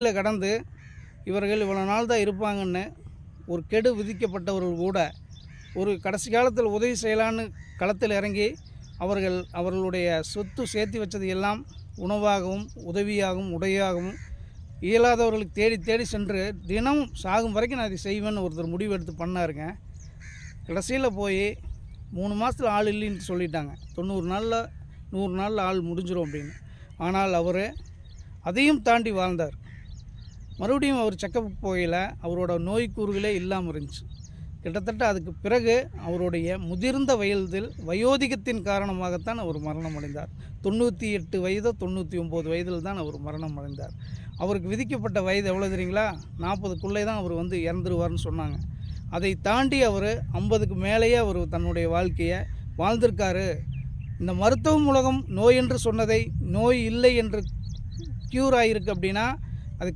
கடந்து இவர்கள் இவ்வளோ நாள் தான் இருப்பாங்கன்னு ஒரு கெடு விதிக்கப்பட்டவர்கள் கூட ஒரு கடைசி காலத்தில் உதவி செய்யலான்னு களத்தில் இறங்கி அவர்களுடைய சொத்து சேர்த்து வச்சது எல்லாம் உணவாகவும் உதவியாகவும் உடையாகவும் இயலாதவர்களுக்கு தேடி தேடி சென்று தினம் சாகும் வரைக்கும் நான் இதை செய்வேன்னு ஒருத்தர் முடிவு எடுத்து பண்ணாருங்க. கடைசியில் போய் 3 மாதத்தில் ஆள் இல்லைன்னு சொல்லிட்டாங்க. 90 நாளில் 100 நாளில் ஆள் முடிஞ்சிடும் அப்படின்னு. ஆனால் அவர் அதையும் தாண்டி வாழ்ந்தார். மறுபடியும் அவர் செக்கப் போகையில் அவரோட நோய்க்கூறுகளே இல்லாமல் இருந்துச்சு. கிட்டத்தட்ட அதுக்கு பிறகு அவருடைய முதிர்ந்த வயதில் வயோதிகத்தின் காரணமாகத்தான் அவர் மரணம் அடைந்தார். 98 வயதோ 99 வயதில் தான் அவர் மரணம் அடைந்தார். அவருக்கு விதிக்கப்பட்ட வயது எவ்வளோ தெரியுங்களா? 40க்குள்ளே தான் அவர் இறந்துருவார்னு சொன்னாங்க. அதை தாண்டி அவர் 50க்கு மேலேயே அவர் தன்னுடைய வாழ்க்கையை வாழ்ந்திருக்காரு. இந்த மருத்துவ உலகம் நோய் என்று சொன்னதை நோய் இல்லை என்று க்யூர் ஆகிருக்கு அப்படின்னா